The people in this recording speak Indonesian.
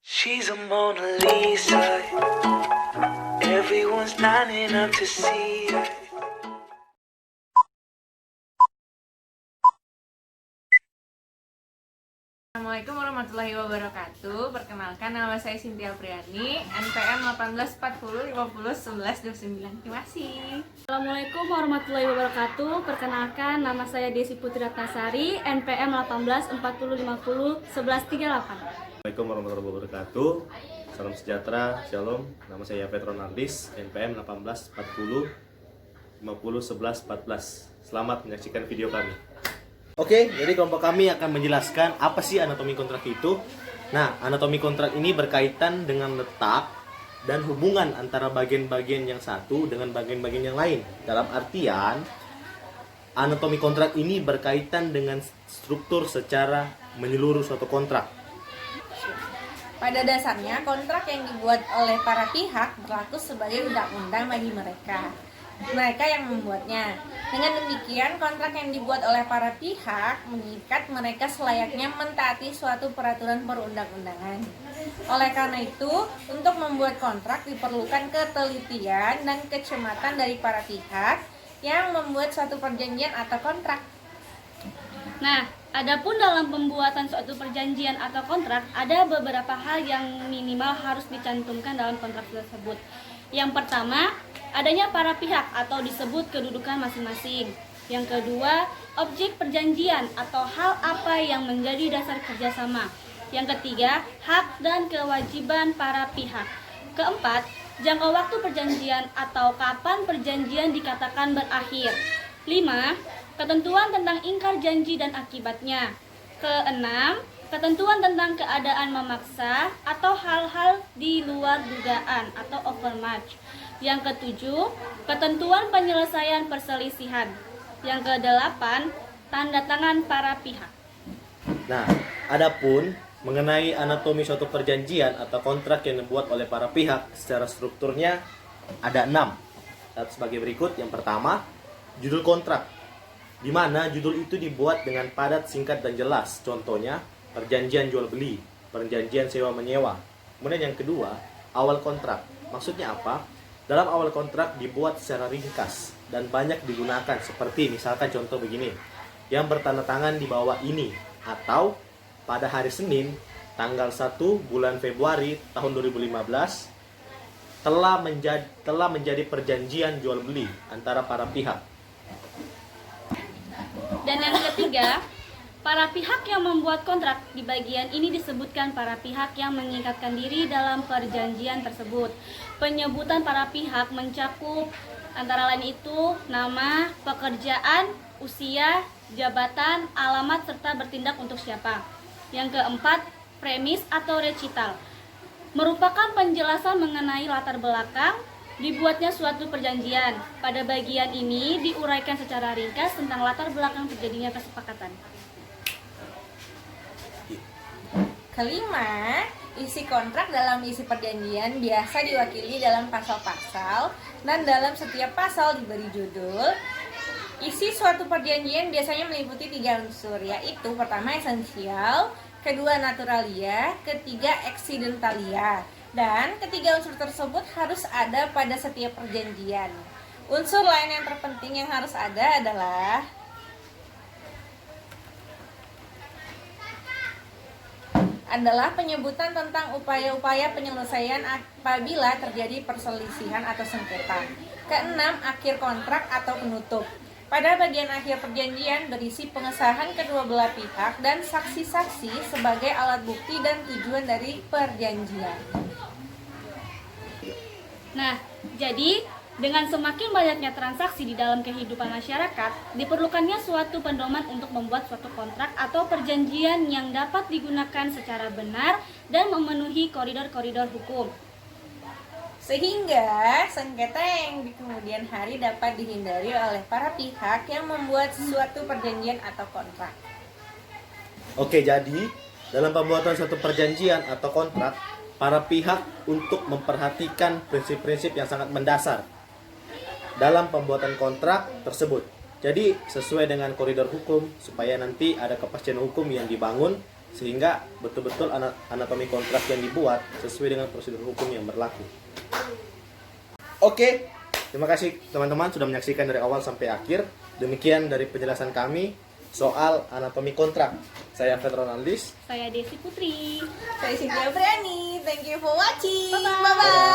She's a Mona Lisa. Everyone's lining up to see her. Assalamualaikum warahmatullahi wabarakatuh. Perkenalkan, nama saya Cynthia Priani, NPM 1840501129. Terima kasih. Assalamualaikum warahmatullahi wabarakatuh. Perkenalkan, nama saya Desi Putri Ratnasari, NPM 1840501138. Assalamualaikum warahmatullahi wabarakatuh. Salam sejahtera, shalom. Nama saya Petron Ardis, NPM 1840501114. Selamat menyaksikan video kami. Oke, jadi kelompok kami akan menjelaskan apa sih anatomi kontrak itu. Nah, anatomi kontrak ini berkaitan dengan letak dan hubungan antara bagian-bagian yang satu dengan bagian-bagian yang lain. Dalam artian, anatomi kontrak ini berkaitan dengan struktur secara menyeluruh suatu kontrak. Pada dasarnya, kontrak yang dibuat oleh para pihak berlaku sebagai undang-undang bagi mereka yang membuatnya. Dengan demikian, kontrak yang dibuat oleh para pihak mengikat mereka selayaknya mentaati suatu peraturan perundang-undangan. Oleh karena itu, untuk membuat kontrak diperlukan ketelitian dan kecermatan dari para pihak yang membuat suatu perjanjian atau kontrak. Nah, adapun dalam pembuatan suatu perjanjian atau kontrak, ada beberapa hal yang minimal harus dicantumkan dalam kontrak tersebut. Yang pertama, adanya para pihak atau disebut kedudukan masing-masing. Yang kedua, objek perjanjian atau hal apa yang menjadi dasar kerjasama. Yang ketiga, hak dan kewajiban para pihak. Keempat, jangka waktu perjanjian atau kapan perjanjian dikatakan berakhir. 5. Ketentuan tentang ingkar janji dan akibatnya. Keenam, ketentuan tentang keadaan memaksa atau hal-hal di luar dugaan atau overmatch. Yang ketujuh, ketentuan penyelesaian perselisihan. Yang kedelapan, tanda tangan para pihak. Nah, adapun mengenai anatomi suatu perjanjian atau kontrak yang dibuat oleh para pihak secara strukturnya ada 6. Sebagai berikut. Yang pertama, judul kontrak, di mana judul itu dibuat dengan padat, singkat, dan jelas. Contohnya, perjanjian jual beli, perjanjian sewa menyewa. Kemudian yang kedua, awal kontrak. Maksudnya apa? Dalam awal kontrak dibuat secara ringkas dan banyak digunakan, seperti misalkan contoh begini, yang bertanda tangan di bawah ini, atau pada hari Senin tanggal 1 bulan Februari tahun 2015 telah menjadi perjanjian jual beli antara para pihak. Dan yang ketiga, para pihak yang membuat kontrak. Di bagian ini disebutkan para pihak yang mengikatkan diri dalam perjanjian tersebut. Penyebutan para pihak mencakup antara lain itu nama, pekerjaan, usia, jabatan, alamat, serta bertindak untuk siapa. Yang keempat, premis atau recital, merupakan penjelasan mengenai latar belakang dibuatnya suatu perjanjian. Pada bagian ini diuraikan secara ringkas tentang latar belakang terjadinya kesepakatan. Kelima, isi kontrak dalam isi perjanjian biasa diwakili dalam pasal-pasal, dan dalam setiap pasal diberi judul. Isi suatu perjanjian biasanya meliputi 3 unsur, yaitu pertama esensial, kedua naturalia, ketiga accidentalia. Dan ketiga unsur tersebut harus ada pada setiap perjanjian. Unsur lain yang terpenting yang harus ada adalah penyebutan tentang upaya-upaya penyelesaian apabila terjadi perselisihan atau sengketa. Keenam, akhir kontrak atau penutup. Pada bagian akhir perjanjian berisi pengesahan kedua belah pihak dan saksi-saksi sebagai alat bukti dan tujuan dari perjanjian. Nah, jadi dengan semakin banyaknya transaksi di dalam kehidupan masyarakat, diperlukannya suatu pedoman untuk membuat suatu kontrak atau perjanjian yang dapat digunakan secara benar dan memenuhi koridor-koridor hukum. Sehingga sengketa yang di kemudian hari dapat dihindari oleh para pihak yang membuat suatu perjanjian atau kontrak. Oke, jadi dalam pembuatan suatu perjanjian atau kontrak, para pihak untuk memperhatikan prinsip-prinsip yang sangat mendasar dalam pembuatan kontrak tersebut. Jadi sesuai dengan koridor hukum supaya nanti ada kepastian hukum yang dibangun sehingga betul-betul anatomi kontrak yang dibuat sesuai dengan prosedur hukum yang berlaku. Oke, terima kasih teman-teman sudah menyaksikan dari awal sampai akhir. Demikian dari penjelasan kami soal anatomi kontrak. Saya Fed Ronaldis. Saya Desi Putri. Saya Cynthia Briani. Thank you for watching. Bye-bye. Bye-bye.